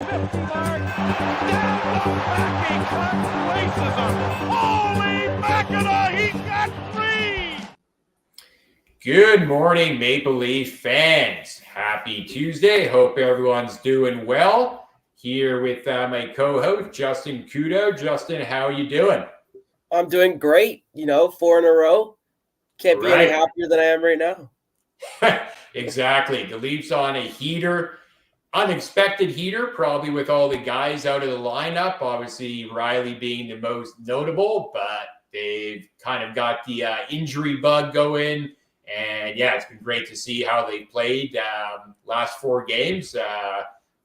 50 yards, down the backing, racism. Holy Mackinac, he's got three! Good morning, Maple Leaf fans. Happy Tuesday. Hope everyone's doing well. Here with my co-host, Justin Kudo. Justin, how are you doing? I'm doing great. 4 in a row. Can't be any happier than I am right now. Exactly. The Leafs on a heater. Unexpected heater, probably with all the guys out of the lineup. Obviously, Rielly being the most notable, but they've kind of got the injury bug going. And yeah, it's been great to see how they played last 4 games,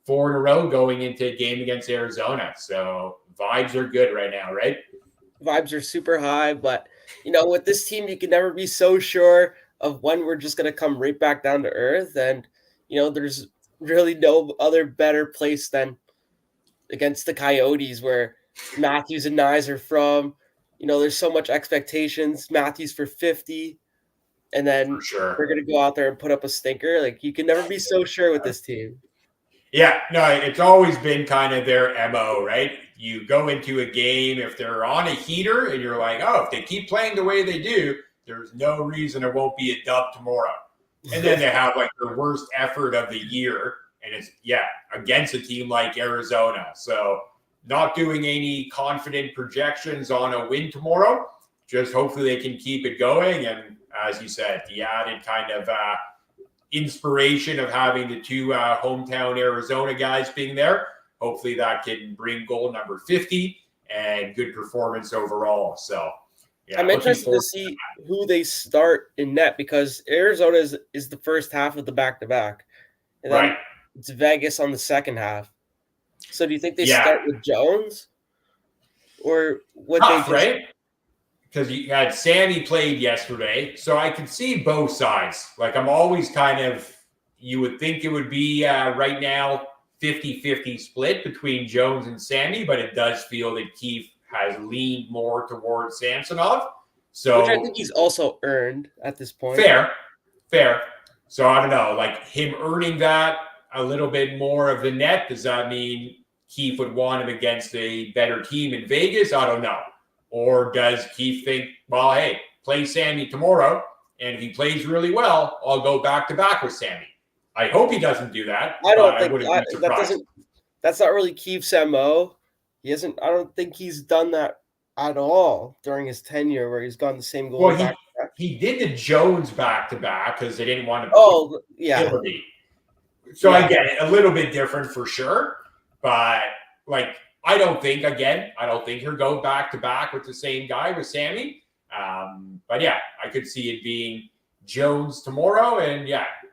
4 in a row going into a game against Arizona. So vibes are good right now, right? Vibes are super high, but with this team, you can never be so sure of when we're just going to come right back down to earth. And, there's really no other better place than against the Coyotes, where Matthews and Nyes are from. There's so much expectations. Matthews for 50, and then we're going to go out there and put up a stinker. Like, you can never be so sure with this team. Yeah, no, it's always been kind of their MO, right? You go into a game, if they're on a heater and you're like, oh, if they keep playing the way they do, there's no reason it won't be a dub tomorrow. And then they have like their worst effort of the year. And it's, against a team like Arizona. So not doing any confident projections on a win tomorrow. Just hopefully they can keep it going. And as you said, the added kind of inspiration of having the 2 hometown Arizona guys being there. Hopefully that can bring goal number 50 and good performance overall. So yeah, I'm interested to see who they start in net, because Arizona is the first half of the back-to-back. And then it's Vegas on the second half. So do you think they start with Jones? Or would they just... right? Because you had Sammy played yesterday, so I could see both sides. Like, I'm always kind of, you would think it would be right now 50-50 split between Jones and Sammy, but it does feel that Keefe has leaned more towards Samsonov. So, which I think he's also earned at this point. Fair. So I don't know, like him earning that a little bit more of the net, does that mean Keefe would want him against a better team in Vegas? I don't know. Or does Keefe think, well, hey, play Sammy tomorrow, and if he plays really well, I'll go back-to-back with Sammy. I hope he doesn't do that. I wouldn't be surprised. That's not really Keefe's MO. I don't think he's done that at all during his tenure, where he's gone the same goal. Well, he did the Jones back-to-back because they didn't want to So I get it. A little bit different for sure. But, like, I don't think he'll go back-to-back with the same guy, with Sammy. But, yeah, I could see it being Jones tomorrow and,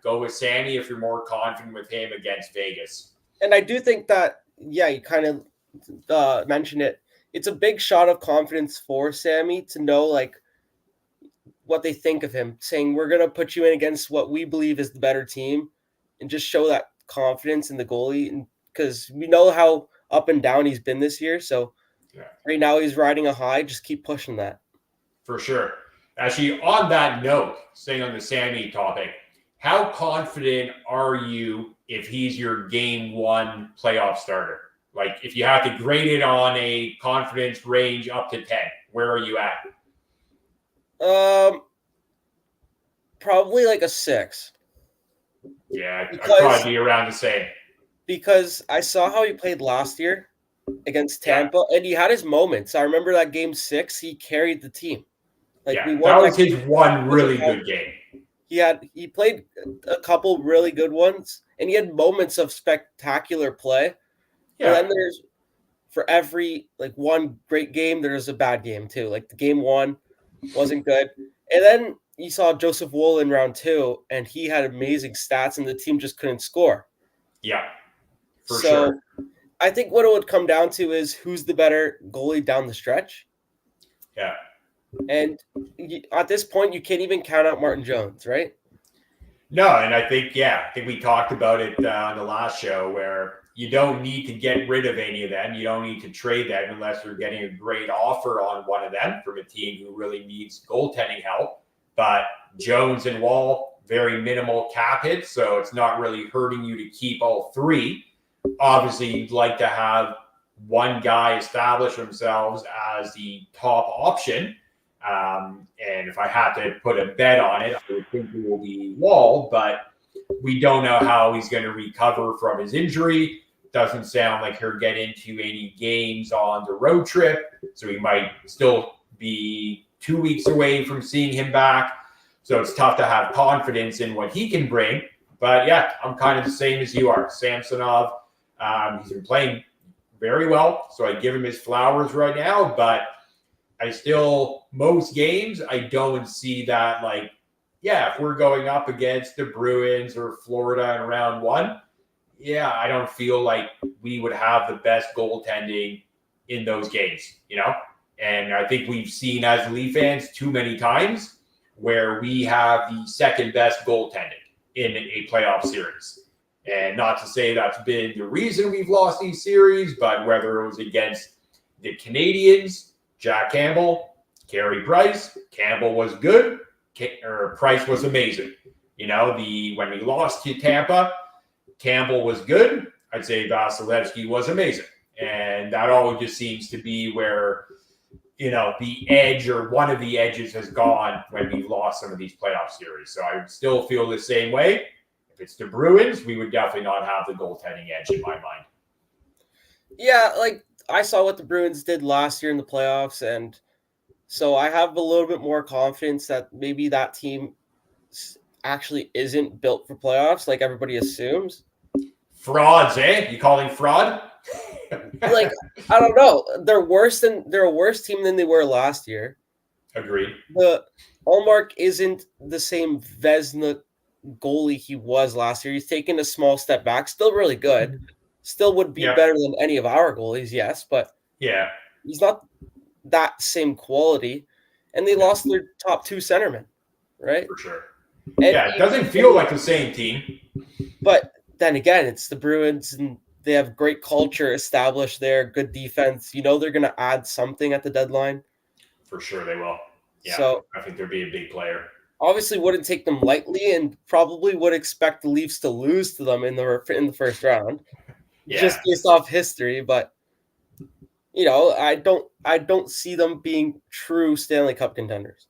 go with Sammy if you're more confident with him against Vegas. And I do think that, you kind of mentioned it. It's a big shot of confidence for Sammy to know, like, what they think of him, saying we're going to put you in against what we believe is the better team, and just show that confidence in the goalie. And because we know how up and down he's been this year. So right now he's riding a high. Just keep pushing that. For sure. Actually, on that note, staying on the Sammy topic, how confident are you if he's your game 1 playoff starter? Like, if you have to grade it on a confidence range up to 10, where are you at? Probably like a 6. Yeah, I'd probably be around the same. Because I saw how he played last year against Tampa, and he had his moments. I remember that game 6, he carried the team. We won. That was his one really good game. He played a couple really good ones, and he had moments of spectacular play. Yeah. And then there's, for every one great game, there's a bad game too. Like, the game 1 wasn't good. And then you saw Joseph Woll in round 2, and he had amazing stats, and the team just couldn't score. Yeah, for sure. I think what it would come down to is who's the better goalie down the stretch. Yeah. And at this point, you can't even count out Martin Jones, right? No, and I think we talked about it on the last show, where you don't need to get rid of any of them. You don't need to trade them unless you're getting a great offer on one of them from a team who really needs goaltending help. But Jones and Wall, very minimal cap hits, so it's not really hurting you to keep all 3. obviously you'd like to have one guy establish themselves as the top option. And if I had to put a bet on it, I would think it will be Wall, but we don't know how he's going to recover from his injury. Doesn't sound like he'll get into any games on the road trip, so he might still be 2 weeks away from seeing him back. So it's tough to have confidence in what he can bring. But yeah, I'm kind of the same as you are. Samsonov, he's been playing very well, so I give him his flowers right now. But I still, most games, I don't see that like, yeah, if we're going up against the Bruins or Florida in round one, yeah, I don't feel like we would have the best goaltending in those games, you know? And I think we've seen as Leaf fans too many times where we have the second best goaltending in a playoff series. And not to say that's been the reason we've lost these series, but whether it was against the Canadians, Jack Campbell, Carey Price, Campbell was good, or Price was amazing. You know, when we lost to Tampa, Campbell was good. I'd say Vasilevsky was amazing. And that always just seems to be where, you know, the edge or one of the edges has gone when we've lost some of these playoff series. So I would still feel the same way. If it's the Bruins, we would definitely not have the goaltending edge in my mind. Yeah, like I saw what the Bruins did last year in the playoffs, and so I have a little bit more confidence that maybe that team actually isn't built for playoffs like everybody assumes. Frauds, eh? You calling fraud? Like, I don't know. They're a worse team than they were last year. Agreed. The Allmark isn't the same Vezina goalie he was last year. He's taken a small step back. Still really good. Still would be better than any of our goalies, yes, but he's not that same quality. And they lost their top two centermen, right? For sure. And it doesn't feel like the same team. But then again, it's the Bruins, and they have great culture established there, good defense. You know they're going to add something at the deadline. For sure they will. Yeah, so, I think they'll be a big player. Obviously wouldn't take them lightly and probably would expect the Leafs to lose to them in the first round. Just based off history, but you know, I don't see them being true Stanley Cup contenders.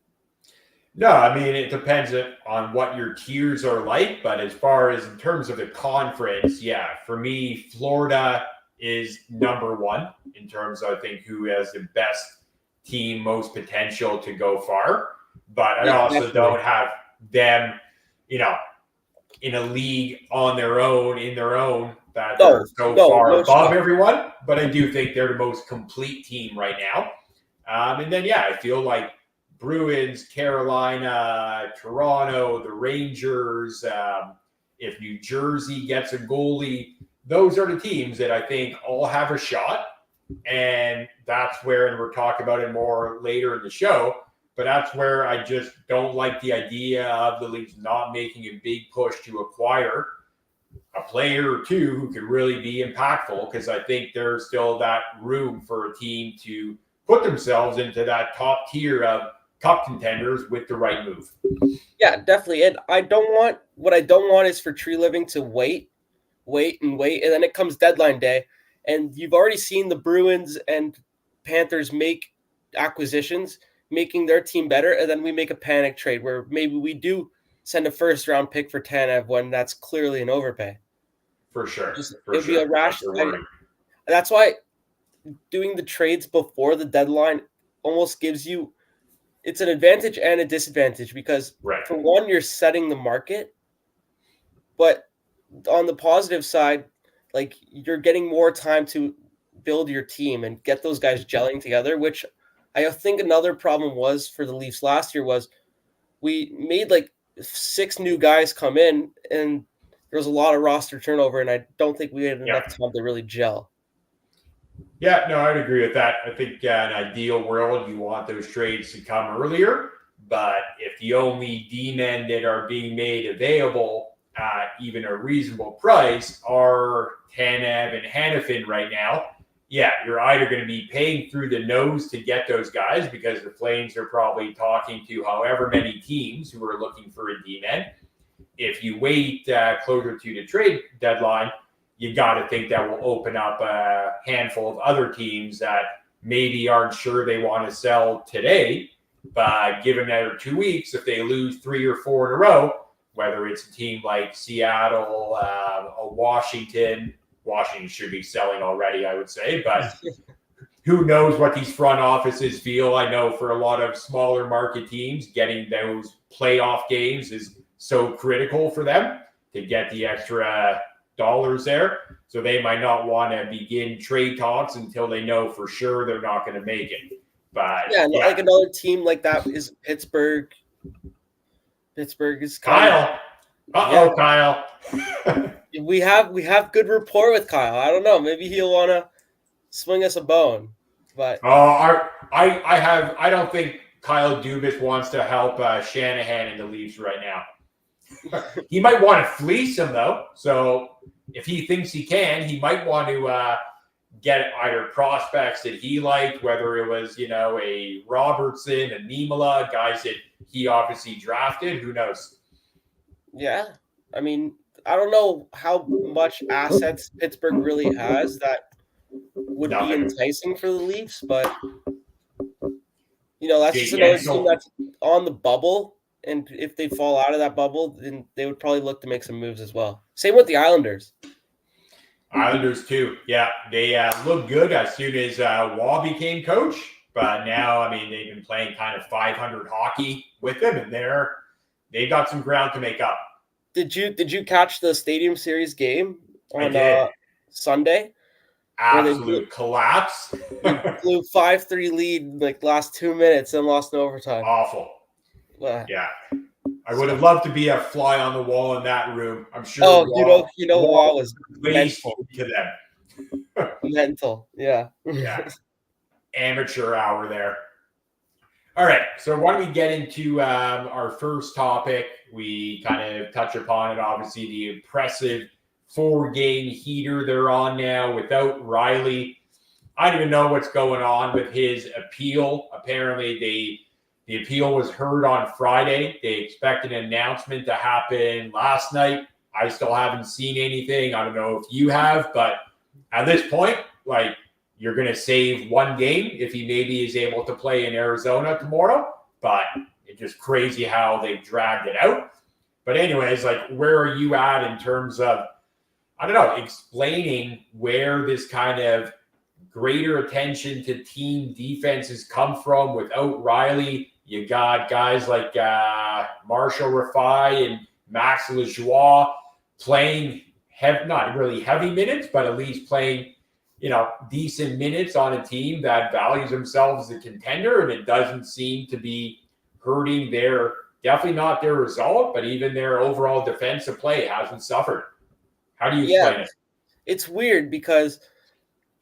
No, I mean, it depends on what your tiers are like, but as far as in terms of the conference, yeah, for me, Florida is number one in terms of, I think, who has the best team, most potential to go far. But I also don't have them, you know, in a league on their own, that they're so far above everyone. But I do think they're the most complete team right now. And then, I feel like Bruins, Carolina, Toronto, the Rangers, if New Jersey gets a goalie, those are the teams that I think all have a shot. And that's where, and we're talking about it more later in the show, but that's where I just don't like the idea of the Leafs not making a big push to acquire a player or two who could really be impactful, because I think there's still that room for a team to put themselves into that top tier of cup contenders with the right move. Yeah, definitely. And what I don't want is for Tree Living to wait, and then it comes deadline day, and you've already seen the Bruins and Panthers make acquisitions, making their team better, and then we make a panic trade where maybe we do send a first round pick for Tanev when that's clearly an overpay. For sure. It'd be a rash. That's why doing the trades before the deadline almost gives you, it's an advantage and a disadvantage, because for one, you're setting the market, but on the positive side, like, you're getting more time to build your team and get those guys gelling together, which I think another problem was for the Leafs last year was we made like 6 new guys come in, and there was a lot of roster turnover, and I don't think we had enough time to really gel. Yeah, no, I'd agree with that. I think in an ideal world, you want those trades to come earlier. But if the only D-men that are being made available at even a reasonable price are Tanev and Hanifin right now, you're either going to be paying through the nose to get those guys, because the Flames are probably talking to however many teams who are looking for a D-man. If you wait closer to the trade deadline, you got to think that will open up a handful of other teams that maybe aren't sure they want to sell today. But given another 2 weeks, if they lose 3 or 4 in a row, whether it's a team like Seattle, Washington should be selling already, I would say. But who knows what these front offices feel. I know for a lot of smaller market teams, getting those playoff games is so critical for them to get the extra dollars there. So they might not want to begin trade talks until they know for sure they're not going to make it. But yeah, like another team like that is Pittsburgh. Pittsburgh is Kyle. Kyle. We have good rapport with Kyle. I don't know. Maybe he'll want to swing us a bone. But I don't think Kyle Dubas wants to help Shanahan and the Leafs right now. He might want to fleece him though. So if he thinks he can, he might want to get either prospects that he liked, whether it was, a Robertson, a Niemela, guys that he obviously drafted. Who knows? Yeah. I mean, I don't know how much assets Pittsburgh really has that would be enticing for the Leafs, but that's just another team that's on the bubble. And if they fall out of that bubble, then they would probably look to make some moves as well. Same with the Islanders. Islanders too. Yeah, they looked good as soon as Waugh became coach. But now, I mean, they've been playing kind of 500 hockey with them, and they've got some ground to make up. Did you catch the Stadium Series game on Sunday? Absolute collapse. Blew 5-3 lead like last 2 minutes and lost in overtime. Awful. Yeah. I would have loved to be a fly on the wall in that room. I'm sure. Oh, Waugh was mental to them. Mental, yeah. Yeah. Amateur hour there. All right. So why don't we get into our first topic? We kind of touch upon it. Obviously, the impressive 4-game heater they're on now without Rielly. I don't even know what's going on with his appeal. Apparently, the appeal was heard on Friday. They expect an announcement to happen last night. I still haven't seen anything. I don't know if you have, but at this point, you're going to save 1 game if he maybe is able to play in Arizona tomorrow. But it's just crazy how they've dragged it out. But anyways, where are you at in terms of, I don't know, explaining where this kind of greater attention to team defenses come from without Rielly? You got guys like Marshall Rafai and Max Lajoie playing not really heavy minutes, but at least playing, decent minutes on a team that values themselves as a contender, and it doesn't seem to be hurting definitely not their result, but even their overall defensive play hasn't suffered. How do you explain it? It's weird because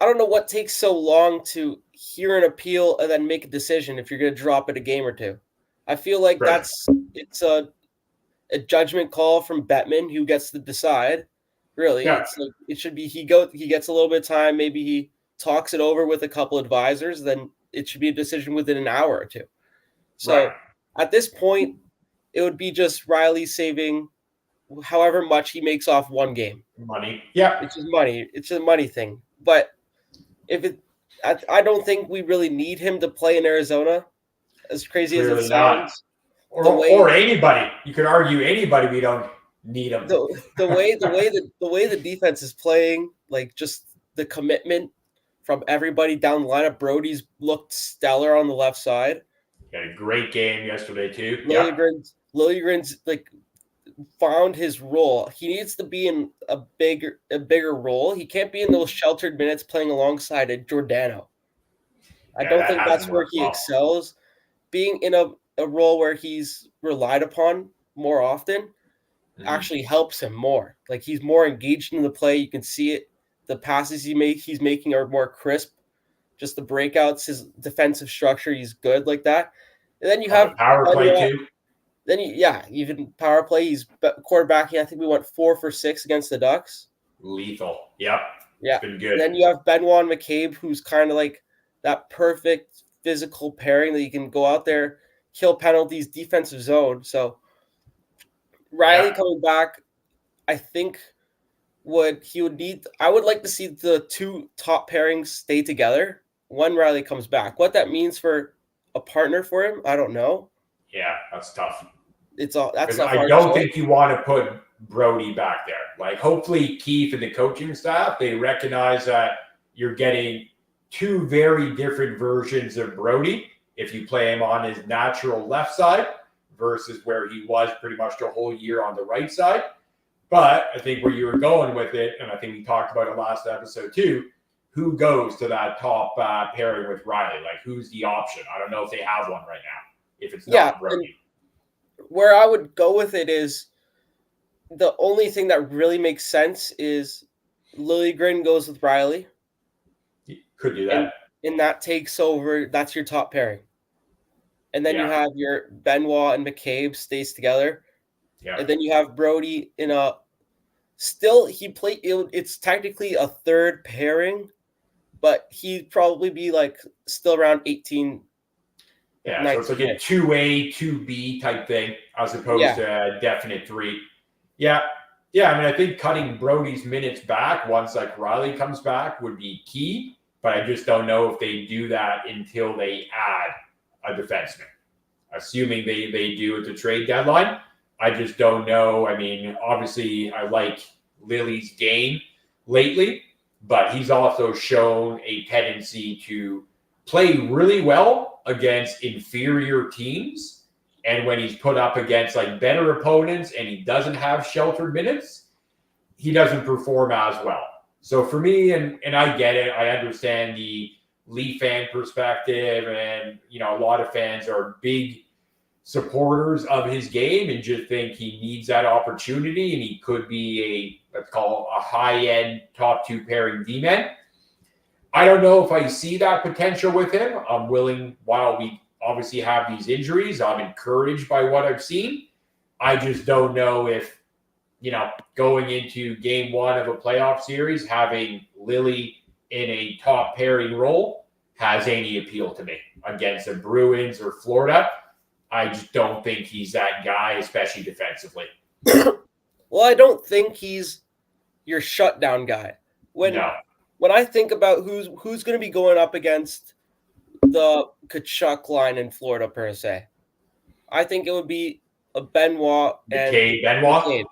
I don't know what takes so long to hear an appeal and then make a decision if you're going to drop it a game or two. I feel like it's a judgment call from Bettman who gets to decide. Really, it should be he gets a little bit of time. Maybe he talks it over with a couple advisors. Then it should be a decision within an hour or two. So at this point, it would be just Rielly saving however much he makes off 1 game. Money, yeah, it's just money. It's a money thing, but. I don't think we really need him to play in Arizona, as crazy as it sounds. Or anybody. You could argue anybody. We don't need him. The way the defense is playing, just the commitment from everybody down the lineup. Brody's looked stellar on the left side. He had a great game yesterday too. Liljegren's found his role. He needs to be in a bigger role. He can't be in those sheltered minutes playing alongside a Giordano. I don't think that's where he excels. Being in a role where he's relied upon more often actually helps him more. He's more engaged in the play. You can see it. The passes he's making are more crisp. Just the breakouts, his defensive structure, he's good like that. And then you have power play too. Then, even power play. He's quarterbacking. I think we went 4 for 6 against the Ducks. Lethal. Yep. Yeah. Been good. And then you have Benoit and McCabe, who's kind of like that perfect physical pairing that you can go out there, kill penalties, defensive zone. So Rielly coming back, I think I would like to see the two top pairings stay together when Rielly comes back. What that means for a partner for him, I don't know. Yeah, that's tough. That's Because a I hard don't choice. think you want to put Brody back there. Like, hopefully, Keith and the coaching staff, they recognize that you're getting two very different versions of Brody if you play him on his natural left side versus where he was pretty much the whole year on the right side. But I think where you were going with it, and I think we talked about it last episode too, who goes to that top pairing with Rielly? Like, who's the option? I don't know if they have one right now, if it's not Brody. Where I would go with it is the only thing that really makes sense is Liljegren goes with Rielly. Could do that. And that takes over. That's your top pairing. And then you have your Benoit and McCabe stays together. Yeah. And then you have Brody in a still it's technically a third pairing, but he'd probably be like still around 18. Yeah, so it's like a 2A, 2B type thing as opposed to a definite 3. Yeah. Yeah, I mean, I think cutting Brody's minutes back once like Rielly comes back would be key, but I just don't know if they do that until they add a defenseman. Assuming they do at the trade deadline, I just don't know. I mean, obviously, I like Lily's game lately, but he's also shown a tendency to play really well against inferior teams. And when he's put up against like better opponents and he doesn't have sheltered minutes, he doesn't perform as well. So for me, and I get it, I understand the Leaf fan perspective, and a lot of fans are big supporters of his game and just think he needs that opportunity and he could be let's call a high-end top 2 pairing D-man. I don't know if I see that potential with him. I'm willing, while we obviously have these injuries, I'm encouraged by what I've seen. I just don't know if, going into game 1 of a playoff series, having Lily in a top pairing role has any appeal to me against the Bruins or Florida. I just don't think he's that guy, especially defensively. Well, I don't think he's your shutdown guy. When I think about who's going to be going up against the Kachuk line in Florida per se, I think it would be a Benoit McCabe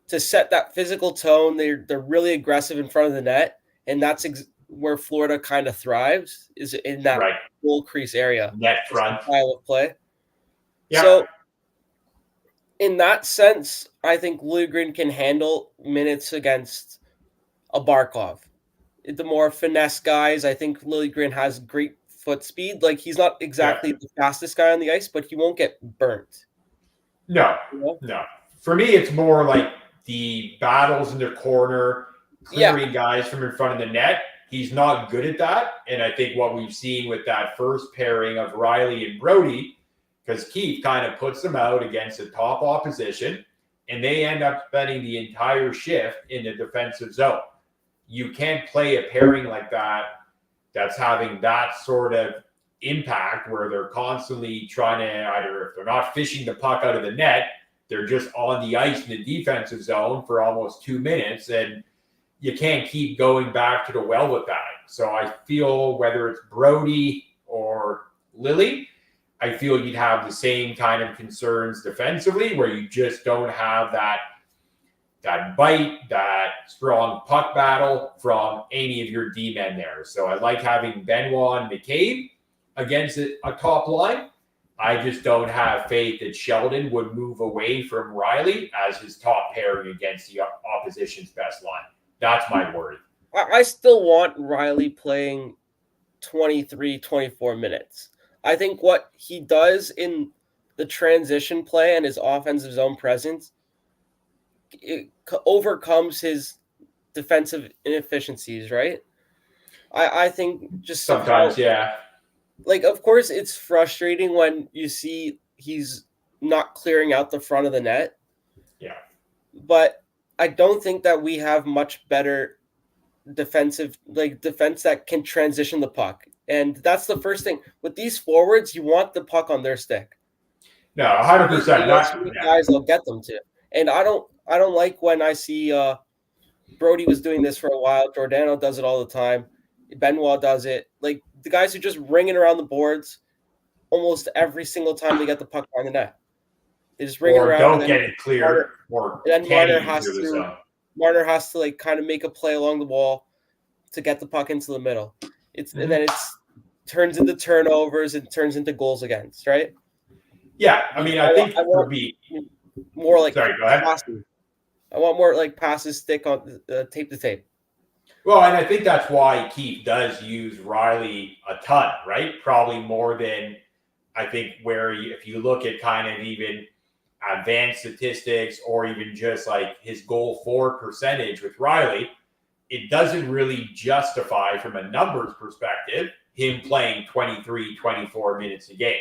to set that physical tone. They're really aggressive in front of the net, and that's where Florida kind of thrives, is in that goal crease area. Net front style of play. Yeah. So, in that sense, I think Liljegren can handle minutes against a Barkov. The more finesse guys, I think Liljegren has great foot speed. Like, he's not exactly the fastest guy on the ice, but he won't get burnt. No. For me, it's more like the battles in the corner, clearing guys from in front of the net. He's not good at that. And I think what we've seen with that first pairing of Rielly and Brody, because Keith kind of puts them out against the top opposition, and they end up spending the entire shift in the defensive zone. You can't play a pairing like that that's having that sort of impact where they're constantly trying to either, if they're not fishing the puck out of the net, they're just on the ice in the defensive zone for almost 2 minutes, and you can't keep going back to the well with that. So I feel whether it's Brody or Lily, I feel you'd have the same kind of concerns defensively where you just don't have that bite, that strong puck battle from any of your D-men there. So I like having Benoit and McCabe against a top line. I just don't have faith that Sheldon would move away from Rielly as his top pairing against the opposition's best line. That's my worry. I still want Rielly playing 23, 24 minutes. I think what he does in the transition play and his offensive zone presence, it overcomes his defensive inefficiencies, right? I think just sometimes, like, of course, it's frustrating when you see he's not clearing out the front of the net. Yeah. But I don't think that we have much better defense that can transition the puck. And that's the first thing. With these forwards, you want the puck on their stick. No, 100%. Guys will get them to. And I don't like when I see Brody was doing this for a while. Giordano does it all the time. Benoit does it. Like the guys who just ringing around the boards almost every single time they get the puck on the net. They just ring it Or around, and don't then get it cleared, or can't Marner even has clear the to zone. like kind of make a play along the wall to get the puck into the middle. And then it's turns into turnovers and turns into goals against, right? Yeah, I mean, I think I for want me, more like sorry, go ahead. passes. I want more like passes stick on tape to tape. Well, and I think that's why Keith does use Rielly a ton, right? Probably more than I think if you look at kind of even advanced statistics or even just like his goal for percentage with Rielly, it doesn't really justify from a numbers perspective him playing 23, 24 minutes a game.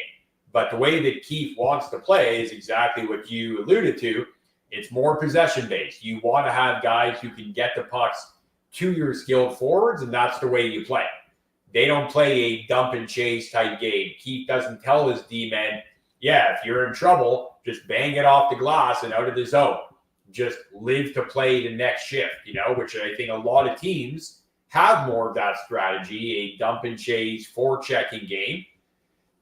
But the way that Keith wants to play is exactly what you alluded to. It's more possession based. You want to have guys who can get the pucks to your skilled forwards, and that's the way you play. They don't play a dump and chase type game. Keith doesn't tell his D-men, yeah, if you're in trouble, just bang it off the glass and out of the zone. Just live to play the next shift, which I think a lot of teams have more of that strategy, a dump and chase, forechecking game.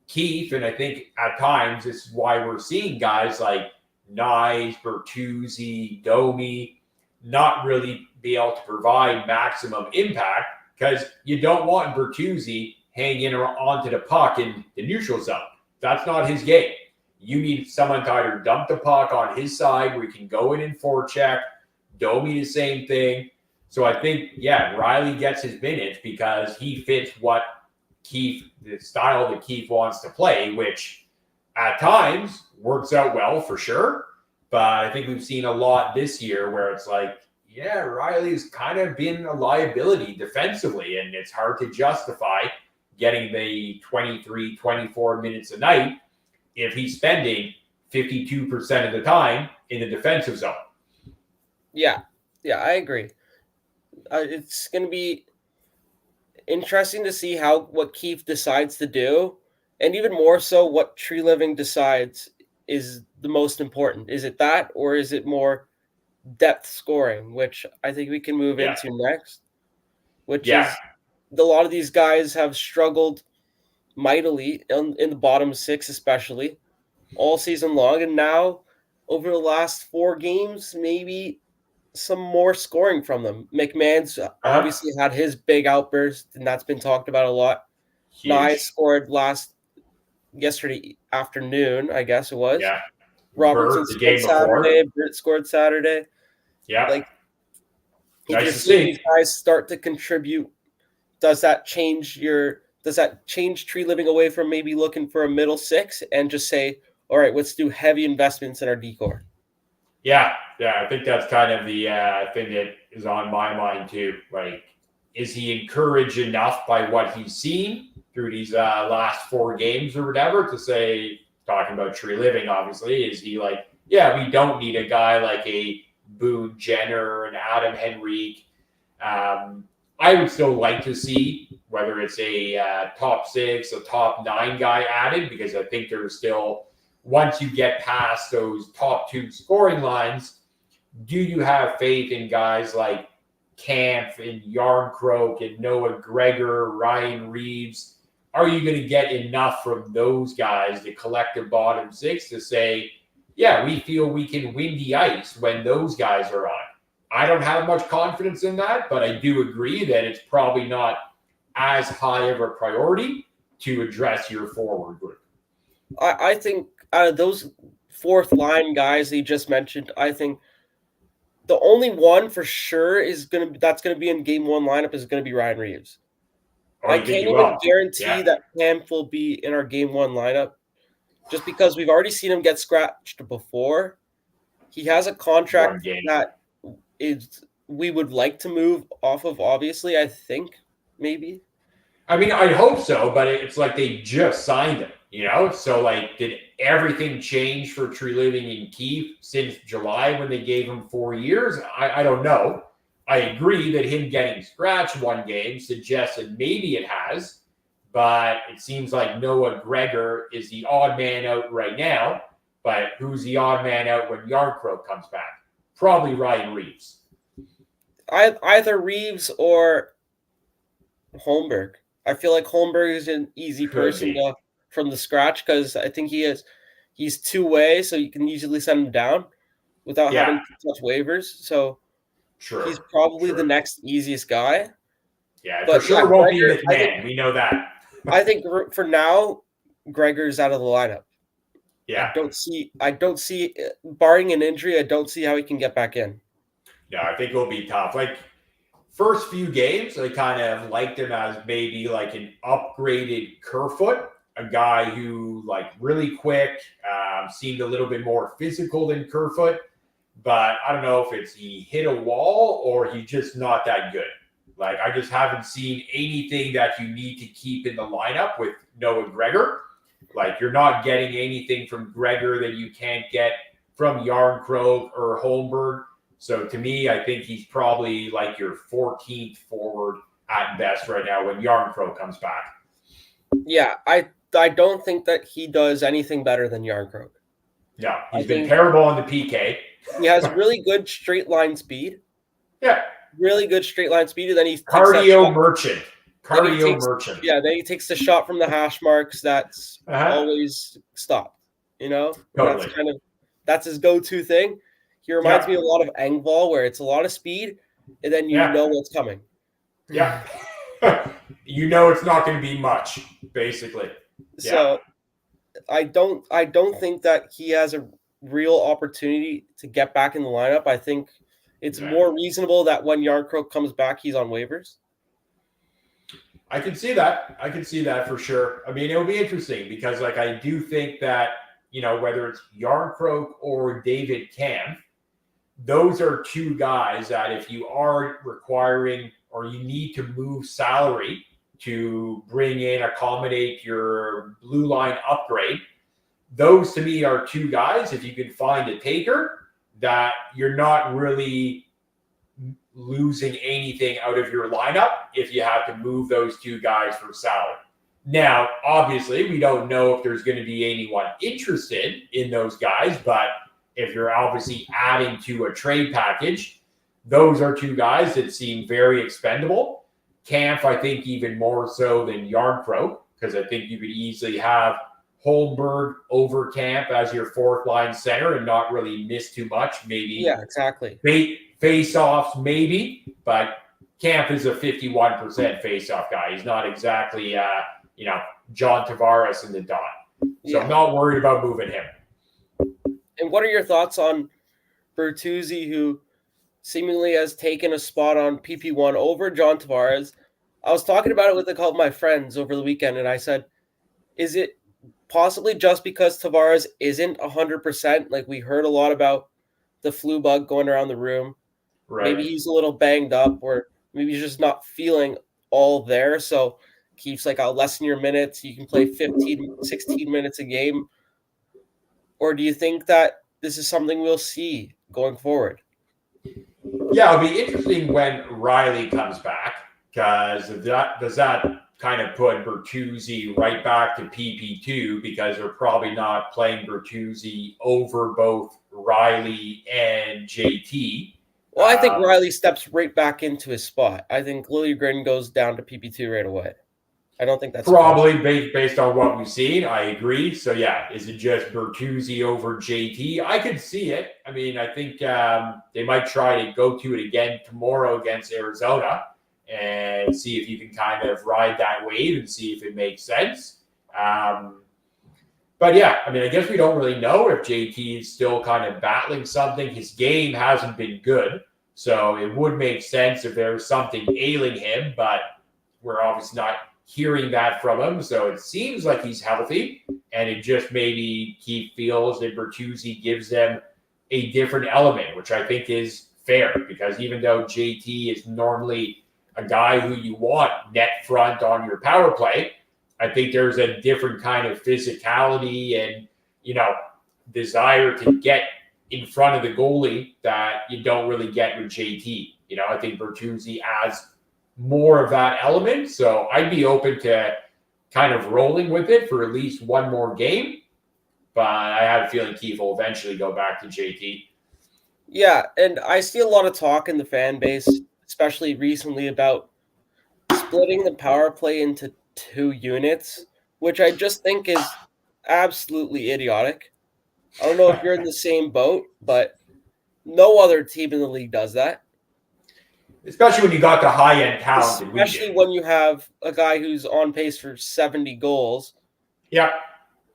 Keith, and I think at times this is why we're seeing guys like Nyes, Bertuzzi, Domi not really be able to provide maximum impact, because you don't want Bertuzzi hanging onto the puck in the neutral zone. That's not his game. You need someone to either dump the puck on his side where he can go in and forecheck. Domi the same thing. So I think, Rielly gets his minutes because he fits the style that Keith wants to play, which at times works out well for sure. But I think we've seen a lot this year where it's like, Rielly's kind of been a liability defensively, and it's hard to justify getting the 23, 24 minutes a night if he's spending 52% of the time in the defensive zone. Yeah, I agree. It's going to be interesting to see what Keith decides to do, and even more so what Tree Living decides is the most important. Is it that, or is it more depth scoring, which I think we can move into next, which is a lot of these guys have struggled mightily in the bottom six, especially all season long. And now over the last 4 games, maybe some more scoring from them. McMahon's obviously had his big outburst, and that's been talked about a lot. Nye scored yesterday afternoon, I guess it was. Yeah. Robertson scored Saturday. Britt scored Saturday. Yeah. Like, nice just see these guys start to contribute. Does that change Tree Living away from maybe looking for a middle six and just say, all right, let's do heavy investments in our decor? Yeah, I think that's kind of the thing that is on my mind too. Like, is he encouraged enough by what he's seen through these last 4 games or whatever to say, talking about Tree Living, obviously, is he like, we don't need a guy like a Boone Jenner and Adam Henrique. I would still like to see whether it's a top 6, a top 9 guy added, because I think there's still, once you get past those top 2 scoring lines, do you have faith in guys like Kampf and Yarncroke and Noah Gregor, Ryan Reeves? Are you going to get enough from those guys, the collective bottom 6, to say, we feel we can win the ice when those guys are on? I don't have much confidence in that, but I do agree that it's probably not as high of a priority to address your forward group. I think out of those 4th line guys that you just mentioned, I think the only one for sure that's going to be in game 1 lineup is going to be Ryan Reeves. I can't even guarantee that Kampf will be in our game 1 lineup, just because we've already seen him get scratched before. He has a contract that we would like to move off of, obviously, I think, maybe. I mean, I hope so, but it's like they just signed him, So, like, did everything change for Tree Living and Keith since July when they gave him 4 years? I don't know. I agree that him getting scratched 1 game suggested maybe it has, but it seems like Noah Gregor is the odd man out right now. But who's the odd man out when Yarncroke comes back? Probably Ryan Reeves. either Reeves or Holmberg. I feel like Holmberg is an easy Could person be. from the scratch because I think he's two-way, so you can easily send him down without Yeah, having to touch waivers. So he's true. probably the True. next easiest guy. Yeah, for But yeah, sure won't be Gregor, McMahon. We know that. I think for now, Gregor's out of the lineup. Yeah. I don't see, barring an injury, I don't see how he can get back in. No, I think it'll be tough. Like first few games, I kind of liked him as maybe like an upgraded Kerfoot, a guy who like really quick, seemed a little bit more physical than Kerfoot. But I don't know if it's he hit a wall or he's just not that good. Like I just haven't seen anything that you need to keep in the lineup with Noah Gregor. Like you're not getting anything from Gregor that you can't get from Yarncroke or Holmberg. So to me, I think he's probably like your 14th forward at best right now when Yarncroke comes back. Yeah, I don't think that he does anything better than Yarncroke. No, he's been terrible on the PK. He has really good straight line speed. Yeah. Really good straight line speed, and then he cardio merchant. Merchant. Yeah, then he takes the shot from the hash marks that's always stopped. You know? Totally. That's his go-to thing. He reminds me a lot of Engvall, where it's a lot of speed, and then you know what's coming. Yeah. You know it's not going to be much, basically. Yeah. So I don't think that he has a real opportunity to get back in the lineup. I think it's more reasonable that when Yarncroke comes back, he's on waivers. I can see that. I can see that for sure. I mean, it will be interesting because, like, I do think that, you know, whether it's Yarncroke or David Kampf, those are two guys that if you are requiring or you need to move salary to bring in, accommodate your blue line upgrade, those to me are two guys, if you can find a taker, that you're not really losing anything out of your lineup if you have to move those two guys for salary. Now, obviously, we don't know if there's going to be anyone interested in those guys, but if you're obviously adding to a trade package, those are two guys that seem very expendable. Kampf, I think, even more so than Yarncroke, because I think you could easily have Holmberg over Kampf as your fourth line center and not really miss too much. Maybe. Yeah, exactly. Face-offs, maybe, but Kampf is a 51% face-off guy. He's not exactly, John Tavares in the dot. So I'm not worried about moving him. And what are your thoughts on Bertuzzi, who seemingly has taken a spot on PP1 over John Tavares? I was talking about it with a couple of my friends over the weekend, and I said, is it possibly just because Tavares isn't 100%? Like, we heard a lot about the flu bug going around the room. Right. Maybe he's a little banged up, or maybe he's just not feeling all there. So keeps like, I'll lessen your minutes. You can play 15, 16 minutes a game. Or do you think that this is something we'll see going forward? Yeah, it'll be interesting when Rielly comes back, because does that kind of put Bertuzzi right back to PP2, because they're probably not playing Bertuzzi over both Rielly and JT. Well, I think Rielly steps right back into his spot. I think Liljegren goes down to PP2 right away. I don't think that's probably based on what we've seen. I agree. So yeah, is it just Bertuzzi over JT? I could see it. I mean, I think they might try to go to it again tomorrow against Arizona and see if you can kind of ride that wave and see if it makes sense. But yeah, I mean, I guess we don't really know if JT is still kind of battling something. His game hasn't been good, so it would make sense if there's something ailing him, but we're obviously not hearing that from him. So it seems like he's healthy, and it just maybe he feels that Bertuzzi gives them a different element, which I think is fair, because even though JT is normally a guy who you want net front on your power play, I think there's a different kind of physicality and, desire to get in front of the goalie that you don't really get with JT. I think Bertuzzi adds more of that element. So I'd be open to kind of rolling with it for at least one more game. But I have a feeling Keith will eventually go back to JT. Yeah, and I see a lot of talk in the fan base especially recently, about splitting the power play into 2 units, which I just think is absolutely idiotic. I don't know if you're in the same boat, but no other team in the league does that. Especially when you got the high-end talent that we Especially do. when you have a guy who's on pace for 70 goals, Yeah.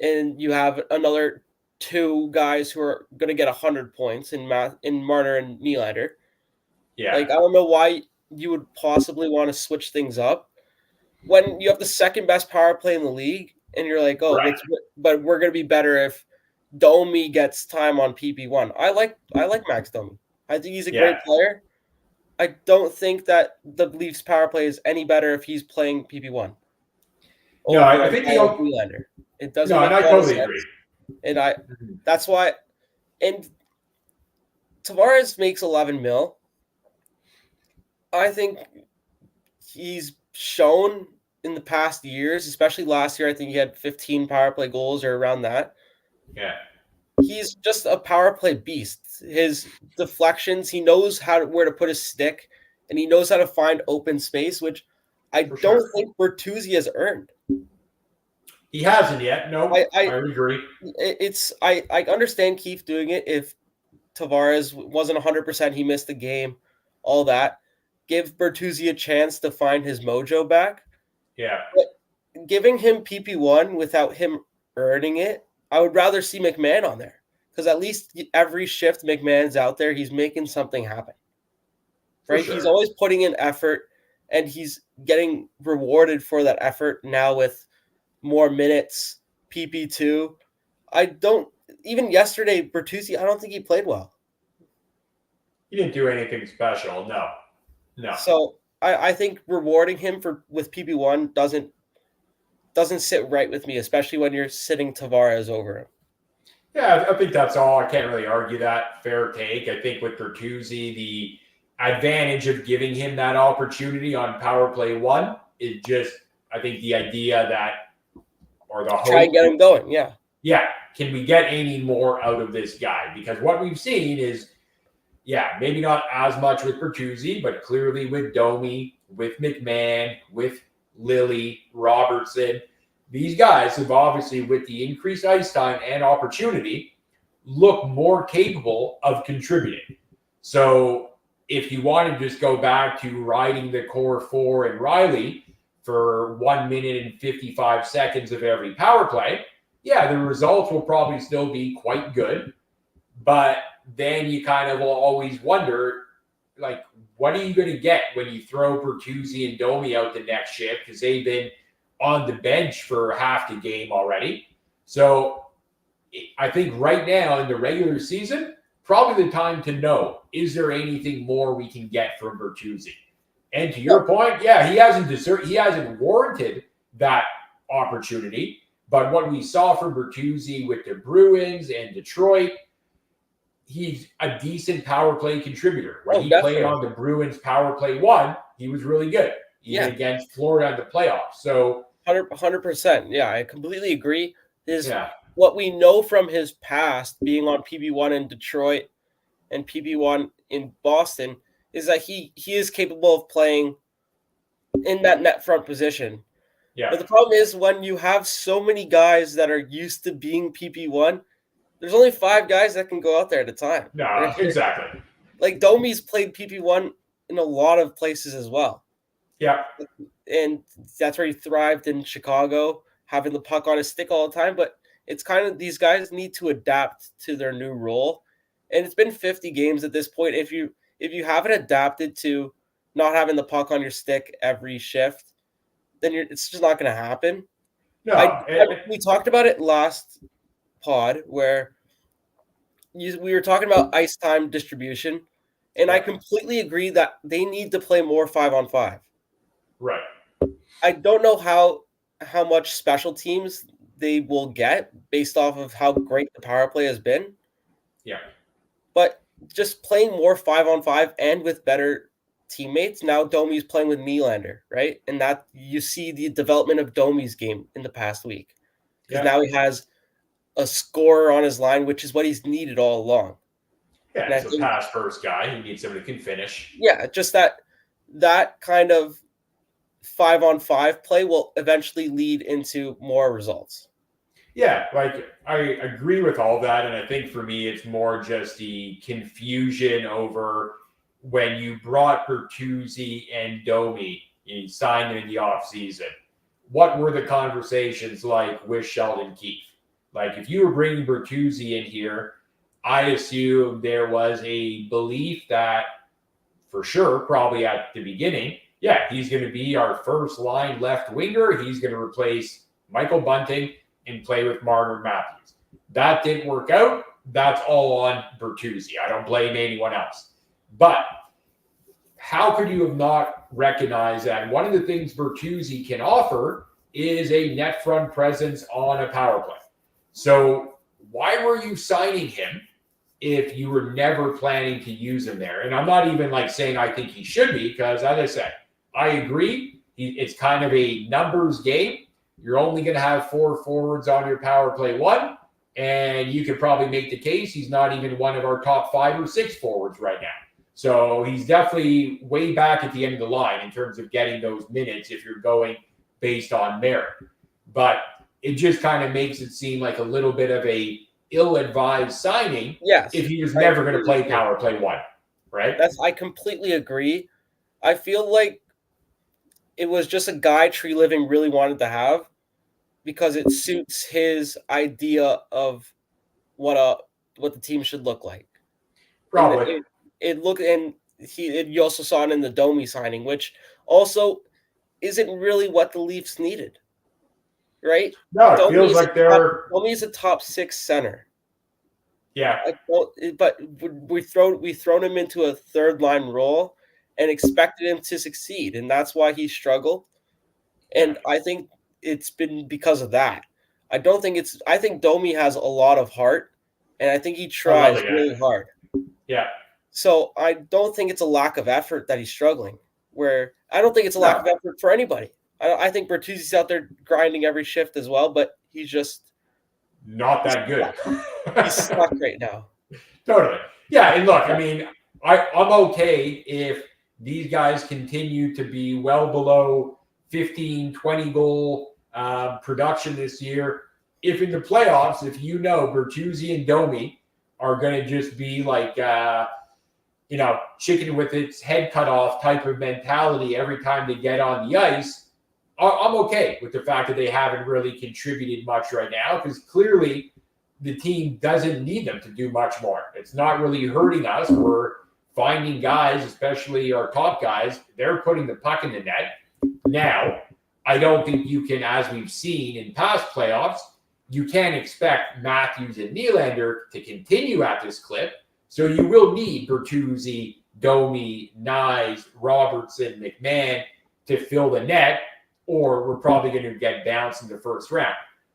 and you have another 2 guys who are going to get 100 points in Marner and Nylander. Yeah. Like, I don't know why you would possibly want to switch things up when you have the second best power play in the league, and you're like, oh, Right. but we're going to be better if Domi gets time on PP1. I like Max Domi. I think he's a Yeah. great player. I don't think that the Leafs power play is any better if he's playing PP1 No, over I a think guy like Nylander. It doesn't no, make and a I lot of totally sense. agree. And Mhm. that's why, and Tavares makes 11 mil. I think he's shown in the past years, especially last year, I think he had 15 power play goals or around that. Yeah. He's just a power play beast. His deflections, he knows where to put his stick, and he knows how to find open space, which I For don't sure. think Bertuzzi has earned. He hasn't yet. No, I I agree. I understand Keith doing it if Tavares wasn't 100%, he missed the game, all that. Give Bertuzzi a chance to find his mojo back. Yeah. But giving him PP1 without him earning it, I would rather see McMahon on there. Because at least every shift McMahon's out there, he's making something happen. For Right? sure. He's always putting in effort, and he's getting rewarded for that effort now with more minutes, PP2. I don't even yesterday, Bertuzzi, I don't think he played well. He didn't do anything special. No. No. So I think rewarding him with PP1 doesn't sit right with me, especially when you're sitting Tavares over him. Yeah, I think that's all. I can't really argue that. Fair take. I think with Bertuzzi, the advantage of giving him that opportunity on power play 1 is just, I think, the idea that, or the hope. Try and get him going, yeah. Yeah, can we get any more out of this guy? Because what we've seen is, yeah, maybe not as much with Bertuzzi, but clearly with Domi, with McMahon, with Rielly, Robertson. These guys have obviously, with the increased ice time and opportunity, look more capable of contributing. So if you want to just go back to riding the core 4 and Rielly for 1 minute and 55 seconds of every power play, yeah, the results will probably still be quite good. But then you kind of will always wonder, like, what are you going to get when you throw Bertuzzi and Domi out the next shift? Because they've been on the bench for half the game already. So I think right now in the regular season, probably the time to know, is there anything more we can get from Bertuzzi? And to your point, yeah, he hasn't warranted that opportunity. But what we saw from Bertuzzi with the Bruins and Detroit, he's a decent power play contributor. When he played on the Bruins power play 1, he was really good, even against Florida in the playoffs. So 100%. Yeah, I completely agree. What we know from his past being on PP1 in Detroit and PP1 in Boston is that he is capable of playing in that net front position. Yeah. But the problem is when you have so many guys that are used to being PP1, there's only 5 guys that can go out there at a time. No, exactly. Like Domi's played PP1 in a lot of places as well. Yeah. And that's where he thrived in Chicago, having the puck on his stick all the time. But it's kind of these guys need to adapt to their new role. And it's been 50 games at this point. If you haven't adapted to not having the puck on your stick every shift, then it's just not going to happen. No, we talked about it last pod where we were talking about ice time distribution, and I completely agree that they need to play more 5-on-5. Right. I don't know how much special teams they will get based off of how great the power play has been. Yeah. But just playing more 5-on-5 and with better teammates. Now Domi's playing with Nylander, right? And that you see the development of Domi's game in the past week. Because now he has a scorer on his line, which is what he's needed all along. Yeah, he's a pass first guy. He needs somebody who can finish. Yeah, just that that kind of 5-on-5 play will eventually lead into more results. Yeah, like I agree with all that. And I think for me, it's more just the confusion over when you brought Bertuzzi and Domi, you signed them in the offseason. What were the conversations like with Sheldon Keefe? Like if you were bringing Bertuzzi in here, I assume there was a belief that for sure, probably at the beginning, yeah, he's going to be our first line left winger. He's going to replace Michael Bunting and play with Marner Matthews. That didn't work out. That's all on Bertuzzi. I don't blame anyone else. But how could you have not recognized that one of the things Bertuzzi can offer is a net front presence on a power play? So why were you signing him if you were never planning to use him there? And I'm not even like saying I think he should be, because as I said, I agree. It's kind of a numbers game. You're only going to have 4 forwards on your power play one, and you could probably make the case he's not even one of our top 5 or 6 forwards right now. So he's definitely way back at the end of the line in terms of getting those minutes if you're going based on merit. But it just kind of makes it seem like a little bit of a ill-advised signing if he was never going to play power play one, right? I completely agree. I feel like it was just a guy Tree Living really wanted to have because it suits his idea of what the team should look like. Probably. You also saw it in the Domi signing, which also isn't really what the Leafs needed, right? No, it feels like Domi's a top 6 center. Yeah. But we've thrown him into a third line role and expected him to succeed, and that's why he struggled. And I think it's been because of that. I think Domi has a lot of heart, and I think he tries really hard. Yeah. So I don't think it's a lack of effort that he's struggling. Where I don't think it's a lack of effort for anybody. I think Bertuzzi's out there grinding every shift as well, but he's just not that good. He's stuck right now. Totally. Yeah, and look, I mean, I'm okay if these guys continue to be well below 15, 20 goal production this year. If in the playoffs, if you know Bertuzzi and Domi are going to just be like, chicken with its head cut off type of mentality every time they get on the ice, I'm okay with the fact that they haven't really contributed much right now, because clearly the team doesn't need them to do much more. It's not really hurting us. We're finding guys, especially our top guys, they're putting the puck in the net. Now, I don't think you can, as we've seen in past playoffs, you can't expect Matthews and Nylander to continue at this clip. So you will need Bertuzzi, Domi, Nyes, Robertson, McMahon to fill the net, or we're probably going to get bounced in the first round.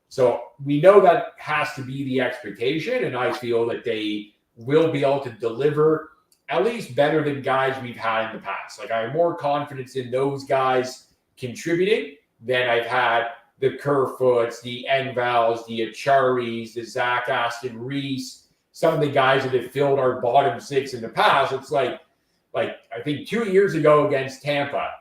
So we know that has to be the expectation, and I feel that they will be able to deliver at least better than guys we've had in the past. Like, I have more confidence in those guys contributing than I've had the Kerfoots, the Engvalls, the Acharis, the Zach Aston Reese, some of the guys that have filled our bottom 6 in the past. It's like I think 2 years ago against Tampa,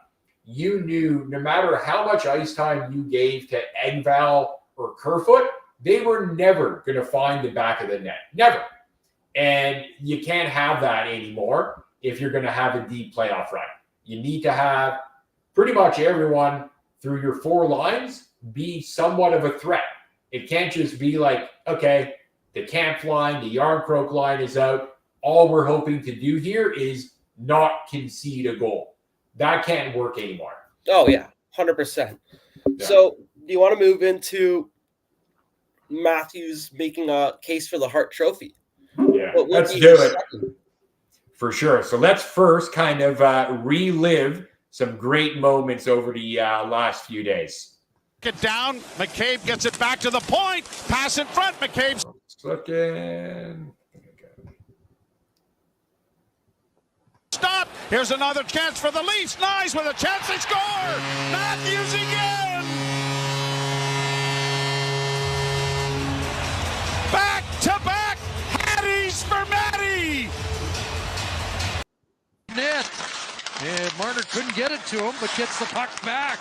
you knew no matter how much ice time you gave to Engvall or Kerfoot, they were never going to find the back of the net. Never. And you can't have that anymore if you're going to have a deep playoff run. You need to have pretty much everyone through your 4 lines be somewhat of a threat. It can't just be like, okay, the Camp line, the Yarncroke line is out. All we're hoping to do here is not concede a goal. That can't work anymore. Oh, yeah, 100%. Yeah. So do you want to move into Matthews making a case for the Hart Trophy? Yeah, let's do it. For sure. So let's first kind of relive some great moments over the last few days. Get down. McCabe gets it back to the point. Pass in front. McCabe's looking. Stop. Here's another chance for the Leafs. Nice with a chance. They score. Matthews again. Back to back. Hatties for Matty. Net. And Marner couldn't get it to him, but gets the puck back.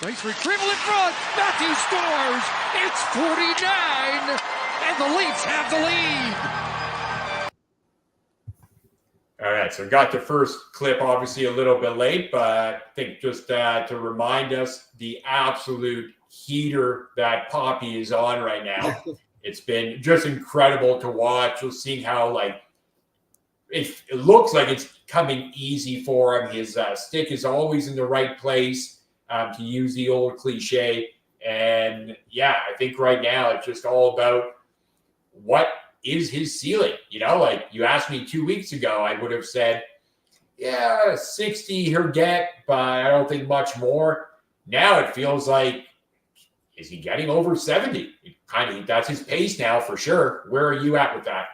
Nice retrieval in front. Matthews scores. It's 49, and the Leafs have the lead. All right, so got the first clip obviously a little bit late, but I think just to remind us the absolute heater that Poppy is on right now. It's been just incredible to watch. Just seeing how like it looks like it's coming easy for him. His stick is always in the right place, to use the old cliche. And yeah, I think right now it's just all about what is his ceiling. You know, like you asked me 2 weeks ago, I would have said, yeah, 60 he'll get, but I don't think much more. Now it feels like, is he getting over 70? That's his pace now for sure. Where are you at with that?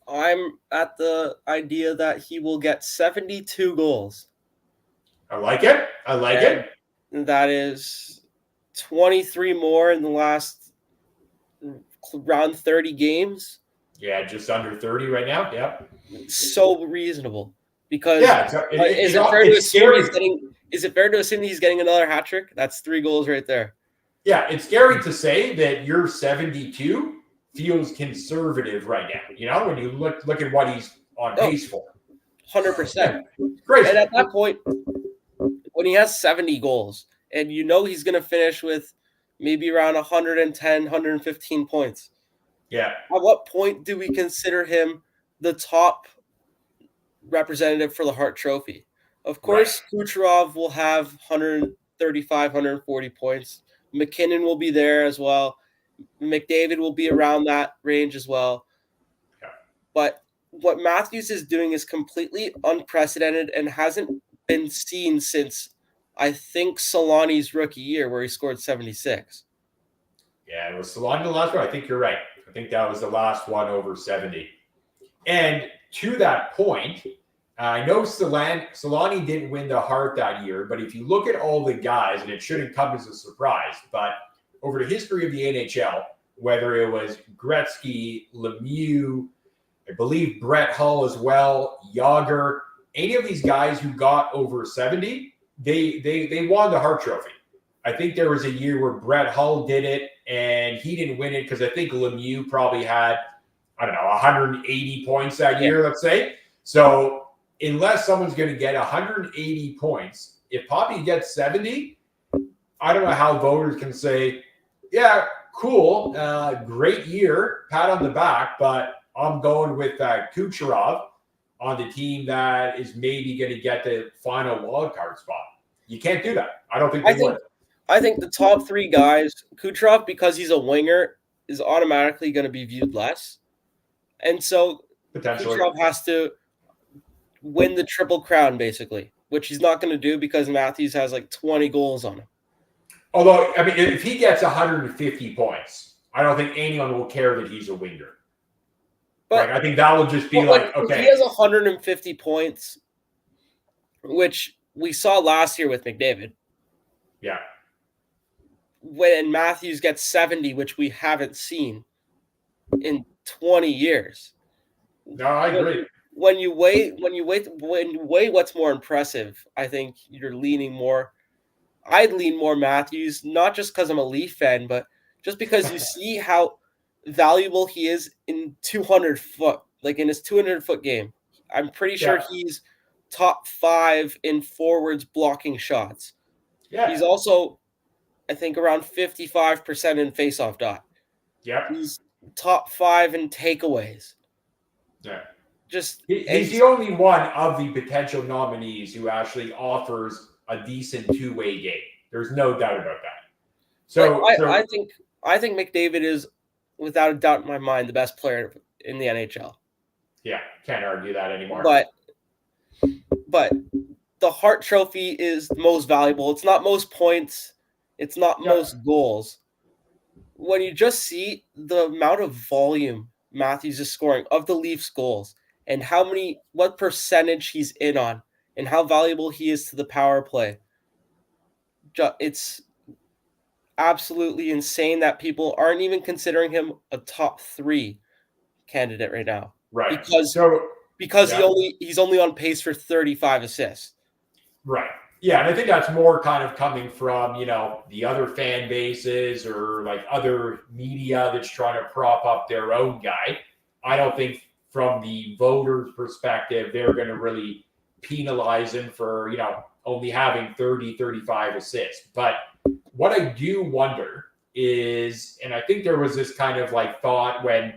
I'm at the idea that he will get 72 goals. I like it. I like it. That is 23 more in the last round 30 games. Yeah, just under 30 right now. Yep. So reasonable. Because is it fair to assume he's getting another hat trick? That's 3 goals right there. Yeah, it's scary to say that your 72 feels conservative right now. You know, when you look at what he's on pace for. 100%. Great. And at that point, when he has 70 goals, and you know he's going to finish with maybe around 110, 115 points. Yeah. At what point do we consider him the top representative for the Hart Trophy? Of course, right. Kucherov will have 135, 140 points. McKinnon will be there as well. McDavid will be around that range as well. Yeah. But what Matthews is doing is completely unprecedented and hasn't been seen since, I think, Solani's rookie year where he scored 76. Yeah, it was Solani the last one. I think you're right. I think that was the last one over 70. And to that point, I know Solani didn't win the Hart that year, but if you look at all the guys, and it shouldn't come as a surprise, but over the history of the NHL, whether it was Gretzky, Lemieux, I believe Brett Hull as well, Yager, any of these guys who got over 70, they won the Hart Trophy. I think there was a year where Brett Hull did it, and he didn't win it because I think Lemieux probably had, 180 points that year, let's say. So unless someone's going to get 180 points, if Poppy gets 70, I don't know how voters can say, yeah, cool, great year, pat on the back, but I'm going with Kucherov on the team that is maybe going to get the final wild card spot. You can't do that. I don't think they would. I think the top 3 guys, Kucherov, because he's a winger, is automatically going to be viewed less. And so Kucherov has to win the Triple Crown, basically, which he's not going to do because Matthews has like 20 goals on him. Although, I mean, if he gets 150 points, I don't think anyone will care that he's a winger. But I think that will just be okay. If he has 150 points, which we saw last year with McDavid. Yeah. When Matthews gets 70, which we haven't seen in 20 years. No, I agree. When you weigh what's more impressive, I think you're leaning more. I'd lean more Matthews, not just because I'm a Leaf fan, but just because you see how valuable he is in 200 foot, like in his 200-foot game. I'm pretty sure he's top 5 in forwards blocking shots. Yeah. He's also, I think, around 55% in faceoff dot. Yeah. He's top 5 in takeaways. Yeah. He's the only one of the potential nominees who actually offers a decent two-way game. There's no doubt about that. So I think McDavid is, without a doubt in my mind, the best player in the NHL. Yeah, can't argue that anymore. But the Hart Trophy is most valuable. It's not most points. It's not most goals. When you just see the amount of volume Matthews is scoring of the Leafs goals and what percentage he's in on and how valuable he is to the power play, it's absolutely insane that people aren't even considering him a top 3 candidate right now. Right. Because he's only on pace for 35 assists. Right. Yeah, and I think that's more kind of coming from, the other fan bases or like other media that's trying to prop up their own guy. I don't think from the voters' perspective, they're going to really penalize him for, only having 30, 35 assists. But what I do wonder is, and I think there was this kind of like thought when,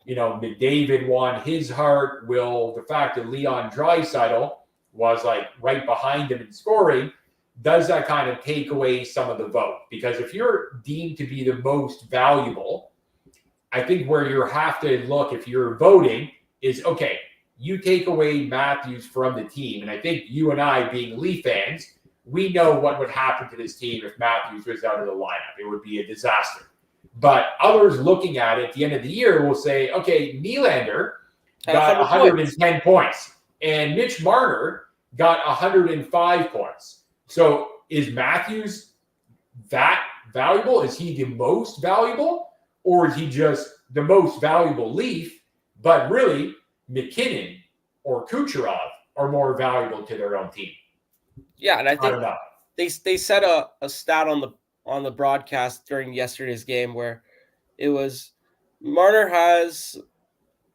McDavid won his heart, will the fact that Leon Draisaitl was like right behind him in scoring, does that kind of take away some of the vote? Because if you're deemed to be the most valuable, I think where you have to look if you're voting is, okay, you take away Matthews from the team. And I think you and I, being Leaf fans, we know what would happen to this team if Matthews was out of the lineup. It would be a disaster. But others looking at it at the end of the year will say, okay, Nylander got 110 points. And Mitch Marner got 105 points. So is Matthews that valuable? Is he the most valuable? Or is he just the most valuable Leaf? But really, McKinnon or Kucherov are more valuable to their own team. Yeah, and I don't think know. they set a stat on the broadcast during yesterday's game where it was Marner has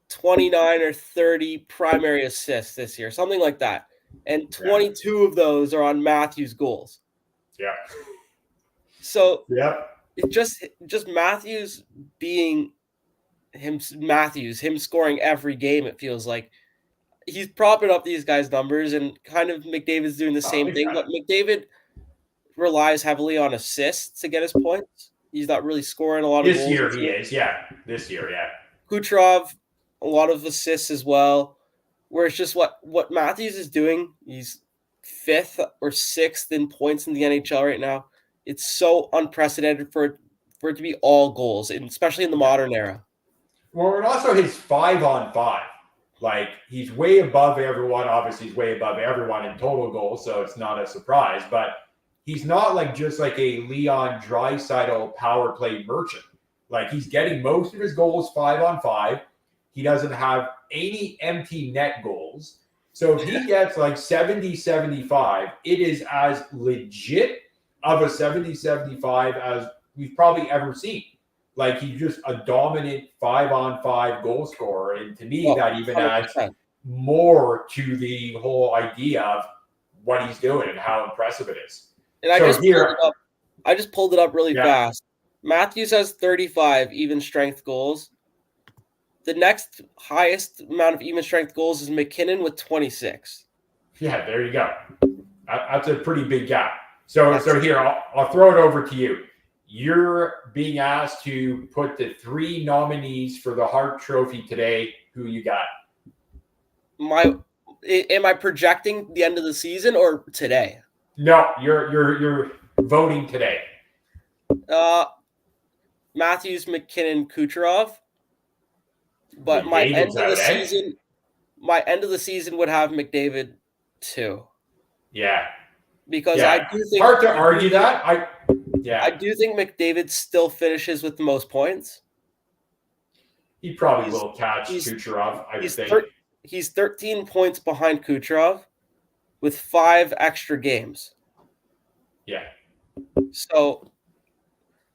29 or 30 primary assists this year, something like that. And 22 of those are on Matthews' goals. Yeah. So Yep. it just Matthews being him scoring every game, it feels like. He's propping up these guys' numbers, and kind of McDavid's doing the same thing, but McDavid relies heavily on assists to get his points. He's not really scoring a lot of goals. This year he is, yeah. This year, yeah. Kucherov, a lot of assists as well, where it's just what Matthews is doing. He's 5th or 6th in points in the NHL right now. It's so unprecedented for it to be all goals, and especially in the modern era. Well, and also his 5-on-5. Like, he's way above everyone. Obviously, he's way above everyone in total goals, so it's not a surprise. But he's not like just like a Leon Draisaitl power play merchant. Like, he's getting most of his goals 5-on-5. He doesn't have any empty net goals. So if he gets like 70-75, it is as legit of a 70-75 as we've probably ever seen. Like, he's just a dominant 5-on-5 goal scorer. And to me, that even 100%. Adds more to the whole idea of what he's doing and how impressive it is. And I just pulled it up really fast. Matthews has 35 even strength goals. The next highest amount of even strength goals is McKinnon with 26. Yeah, there you go. That's a pretty big gap. So here, I'll throw it over to you. You're being asked to put the 3 nominees for the Hart Trophy today. Who you got? Am I projecting the end of the season or today? No, you're voting today. Matthews, McKinnon, Kucherov. But my end of the season would have McDavid too. Yeah. Because I do think hard to argue that. I do think McDavid still finishes with the most points. He probably will catch Kucherov, I would think. He's 13 points behind Kucherov with 5 extra games. Yeah. So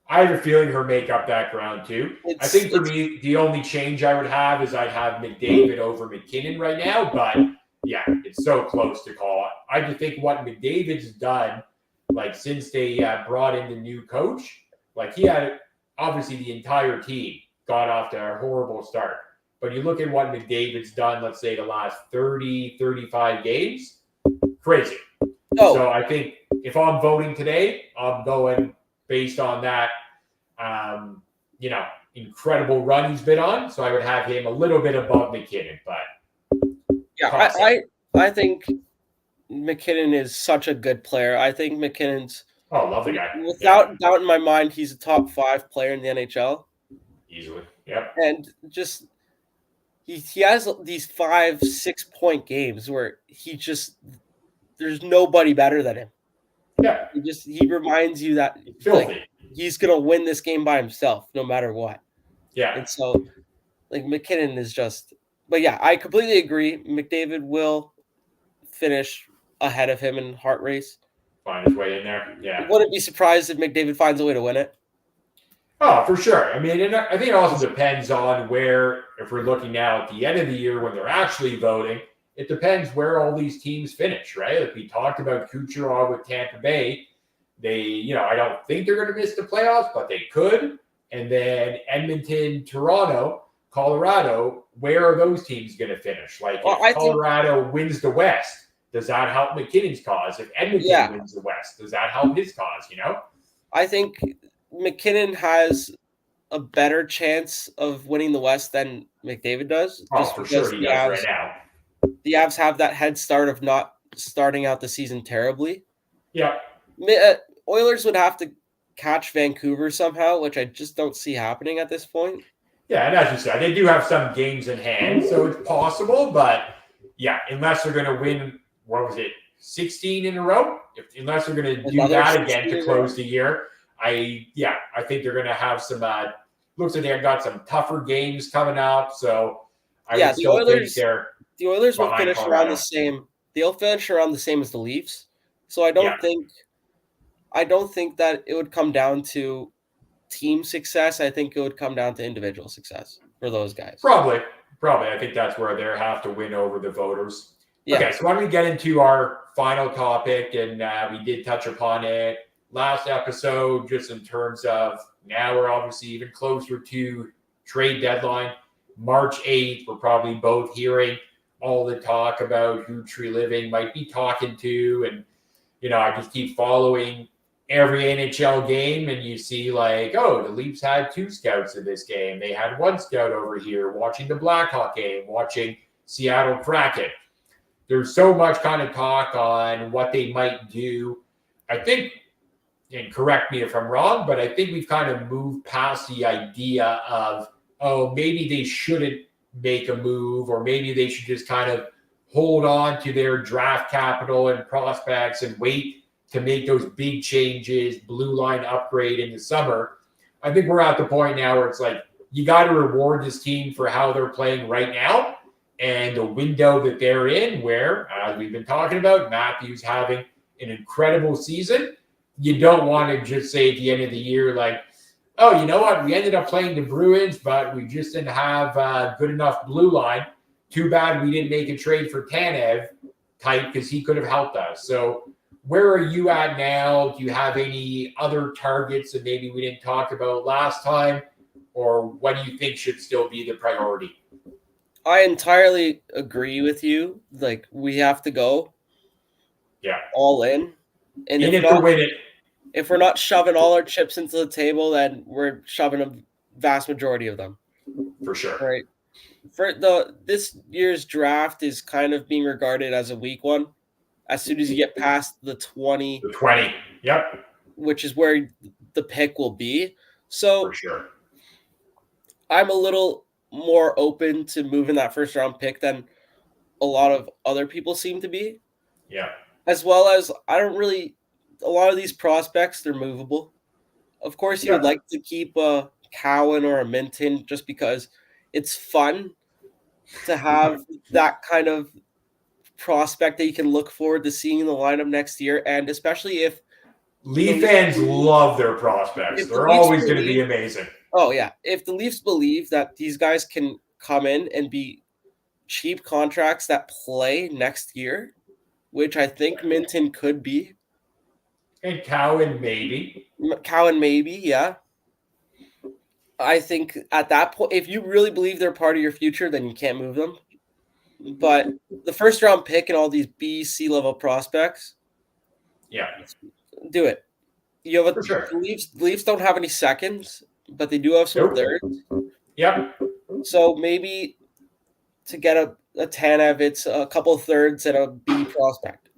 I have a feeling her make up that ground too. I think for me, the only change I would have is I'd have McDavid over McKinnon right now. But yeah, it's so close to call. I just think what McDavid's done, like since they brought in the new coach, like he had obviously the entire team got off to a horrible start. But you look at what McDavid's done, let's say the last 30, 35 games, crazy. Oh. So I think if I'm voting today, I'm going based on that, incredible run he's been on. So I would have him a little bit above McKinnon. But yeah, I think McKinnon is such a good player. I think McKinnon's love the guy. Without doubt in my mind, he's a top 5 player in the NHL. Easily. Yep. And just he has these 5-6 point games where there's nobody better than him. Yeah. He reminds you that he's gonna win this game by himself no matter what. Yeah. And so like McKinnon is just, but yeah, I completely agree. McDavid will finish ahead of him in heart race. Find his way in there. Yeah. Wouldn't be surprised if McDavid finds a way to win it. Oh, for sure. I mean, and I think it also depends on where, if we're looking now at the end of the year when they're actually voting, it depends where all these teams finish, right? Like we talked about Kucherov with Tampa Bay. They, I don't think they're going to miss the playoffs, but they could. And then Edmonton, Toronto, Colorado, where are those teams going to finish? Like if Colorado wins the West, does that help McKinnon's cause? If Edmonton wins the West, does that help his cause, I think McKinnon has a better chance of winning the West than McDavid does. Just for sure he does right now. The Avs have that head start of not starting out the season terribly. Yeah. Oilers would have to catch Vancouver somehow, which I just don't see happening at this point. Yeah, and as you said, they do have some games in hand, so it's possible. But, yeah, unless they're going to win, 16 in a row? Unless they're going to do that again to close the year, I think they're going to have some looks like they've got some tougher games coming up. So, I still think the Oilers will finish around the same. They'll finish around the same as the Leafs. So I don't think that it would come down to team success. I think it would come down to individual success for those guys. Probably. I think that's where they have to win over the voters. Yeah. Okay, so why don't we get into our final topic? And we did touch upon it last episode, just in terms of now we're obviously even closer to trade deadline. March 8th, we're probably both hearing all the talk about who Tree Living might be talking to. And, I just keep following every NHL game, and you see the Leafs had 2 scouts in this game. They had 1 scout over here watching the Blackhawk game, watching Seattle Kraken. There's so much kind of talk on what they might do. I think, and correct me if I'm wrong, but I think we've kind of moved past the idea of, maybe they shouldn't make a move, or maybe they should just kind of hold on to their draft capital and prospects and wait to make those big changes, blue line upgrade in the summer. I think we're at the point now where it's like, you got to reward this team for how they're playing right now and the window that they're in, where, as we've been talking about, Matthews having an incredible season. You don't want to just say at the end of the year, oh, you know what? We ended up playing the Bruins, but we just didn't have a good enough blue line. Too bad we didn't make a trade for Tanev type, because he could have helped us. So where are you at now? Do you have any other targets that maybe we didn't talk about last time? Or what do you think should still be the priority? I entirely agree with you. We have to go all in. And if we're not shoving all our chips into the table, then we're shoving a vast majority of them. For sure. Right. This year's draft is kind of being regarded as a weak one. As soon as you get past the 20. The 20. Yep. Which is where the pick will be. So for sure. I'm a little more open to moving that first round pick than a lot of other people seem to be. Yeah. As well as a lot of these prospects, they're movable. Of course, you would like to keep a Cowan or a Minton just because it's fun to have that kind of prospect that you can look forward to seeing in the lineup next year. And especially if Leaf fans love their prospects. They're always going to be amazing. Oh, yeah. If the Leafs believe that these guys can come in and be cheap contracts that play next year, which I think Minton could be. And Cowan maybe, yeah. I think at that point, if you really believe they're part of your future, then you can't move them. But the first round pick and all these B, C level prospects, do it. You have the Leafs don't have any seconds, but they do have some thirds. Yep. So maybe to get a Tanev, it's a couple of thirds and a B prospect.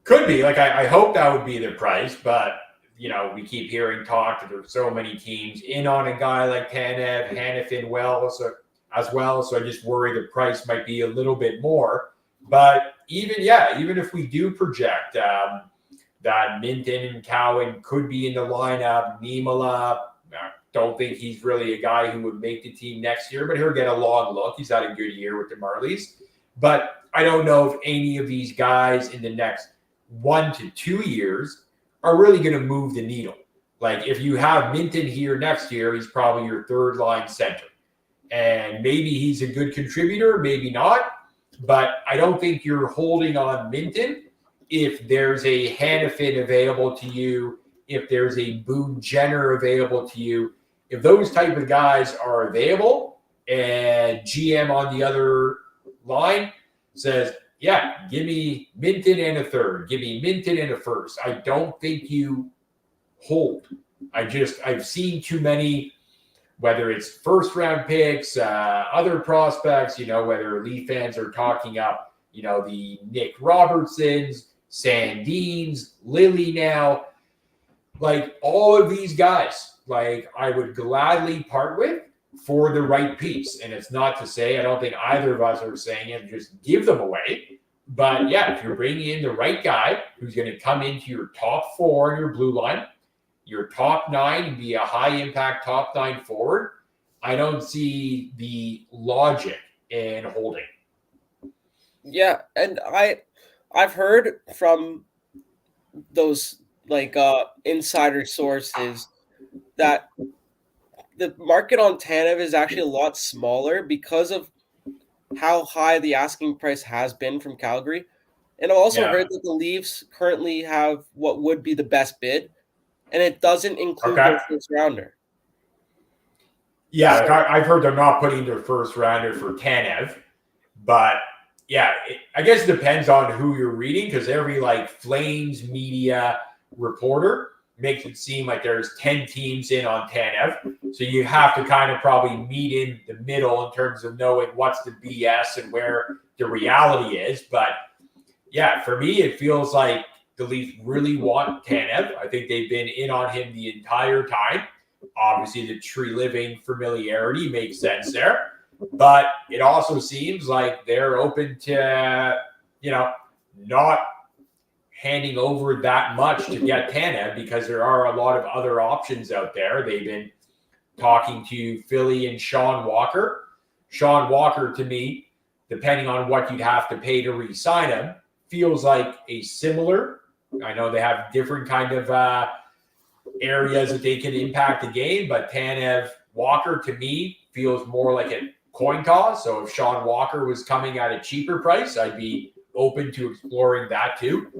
Could be. I hope that would be the price, but we keep hearing talk that there's so many teams in on a guy like Tanev, Hanifin as well. So I just worry the price might be a little bit more. But even if we do project that Minton and Cowan could be in the lineup, Niemela, I don't think he's really a guy who would make the team next year, but he'll get a long look. He's had a good year with the Marlies. But I don't know if any of these guys in the next 1 to 2 years are really going to move the needle. Like if you have Minton here next year, he's probably your third line center. And maybe he's a good contributor, maybe not. But I don't think you're holding on Minton if there's a Hannafin available to you, if there's a Boone Jenner available to you. If those type of guys are available and GM on the other line says, yeah, give me Minton and a third, give me Minton and a first, I don't think you hold. I've seen too many, whether it's first round picks, other prospects, whether Leaf fans are talking up, the Nick Robertsons, Sandins, Rielly now, like all of these guys, like I would gladly part with for the right piece. And it's not to say, I don't think either of us are saying it, just give them away. But yeah, if you're bringing in the right guy who's going to come into your top 4 in your blue line, your top 9 and be a high impact top 9 forward, I don't see the logic in holding. Yeah, and I've heard from those insider sources that the market on Tanev is actually a lot smaller because of how high the asking price has been from Calgary. And I've also heard that the Leafs currently have what would be the best bid, and it doesn't include their first rounder. Yeah, I've heard they're not putting their first rounder for Tanev, but yeah, I guess it depends on who you're reading, because every Flames media reporter makes it seem like there's 10 teams in on Tanev. So you have to kind of probably meet in the middle in terms of knowing what's the BS and where the reality is. But yeah, for me, it feels like the Leafs really want Tanev. I think they've been in on him the entire time. Obviously, the Tree Living familiarity makes sense there. But it also seems like they're open to, not handing over that much to get Tanev, because there are a lot of other options out there. They've been talking to Philly and Sean Walker. Sean Walker, to me, depending on what you'd have to pay to re-sign him, feels like a similar. I know they have different kind of areas that they can impact the game, but Tanev Walker, to me, feels more like a coin toss. So if Sean Walker was coming at a cheaper price, I'd be open to exploring that too.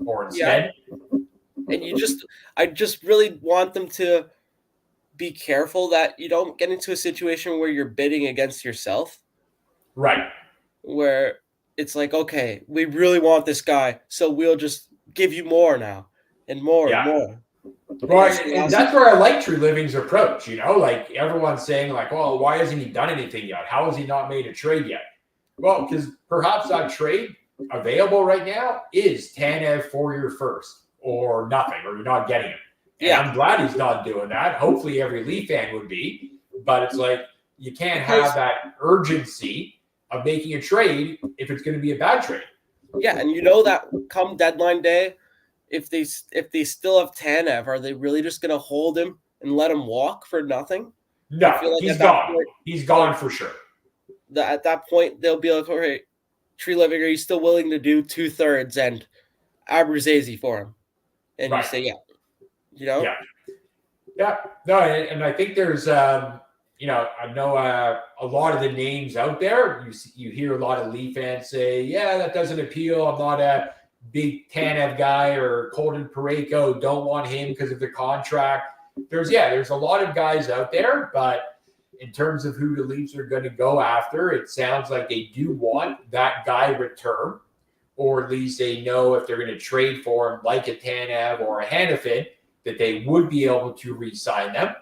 Or instead. Yeah. And I just really want them to be careful that you don't get into a situation where you're bidding against yourself. Right. Where it's like, okay, we really want this guy, so we'll just give you more now and more and more. Right, and that's where I like True Living's approach. Everyone's saying, well, why hasn't he done anything yet? How has he not made a trade yet? Well, because perhaps that trade available right now is Tanev for your first, or nothing, or you're not getting him. And I'm glad he's not doing that. Hopefully every Leaf fan would be. But it's like you can't have that urgency of making a trade if it's going to be a bad trade. Yeah, and that come deadline day, if they still have Tanev, are they really just going to hold him and let him walk for nothing? No, he's gone. He's gone for sure. At that point, they'll be like, all right, Tree Living, are you still willing to do 2/3 and Abruzzese for him? And you say, yeah. Yeah. No, and I think there's, I know a lot of the names out there. You hear a lot of Leaf fans say, yeah, that doesn't appeal. I'm not a big Tanev guy, or Colton Parayko, don't want him because of the contract. There's a lot of guys out there, but in terms of who the Leafs are going to go after, it sounds like they do want that guy return, or at least they know if they're going to trade for him, like a Tanev or a Hannafin, that they would be able to re-sign them.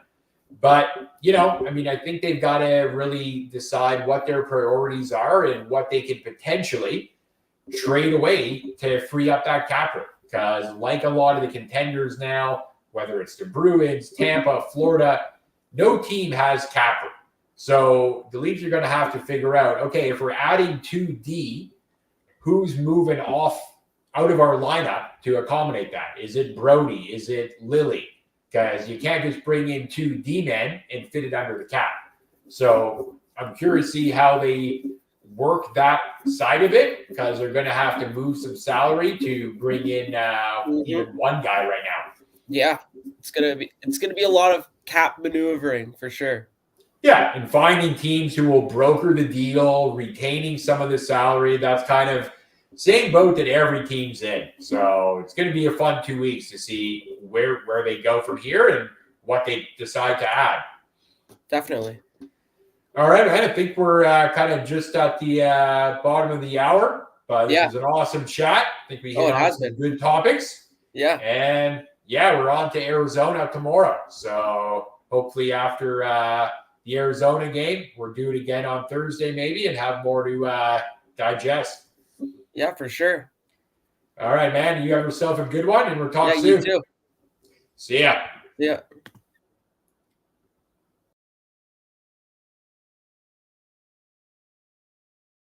But, I think they've got to really decide what their priorities are and what they can potentially trade away to free up that cap room. Because like a lot of the contenders now, whether it's the Bruins, Tampa, Florida, no team has cap room. So the Leafs are going to have to figure out, okay, if we're adding 2D, who's moving out of our lineup to accommodate that? Is it Brody? Is it Rielly? Because you can't just bring in 2 D men and fit it under the cap. So I'm curious to see how they work that side of it because they're going to have to move some salary to bring in even one guy right now. Yeah, it's gonna be a lot of cap maneuvering for sure. Yeah, and finding teams who will broker the deal, retaining some of the salary. That's kind of same boat that every team's in. So it's going to be a fun 2 weeks to see where they go from here and what they decide to add. Definitely. All right, man. I think we're kind of just at the bottom of the hour, but this was an awesome chat. I think we hit on some good topics. Yeah. And we're on to Arizona tomorrow. So hopefully after the Arizona game, we'll do it again on Thursday maybe and have more to digest. Yeah, for sure. All right, man. You have yourself a good one, and we'll talk soon. You too. See ya. Yeah.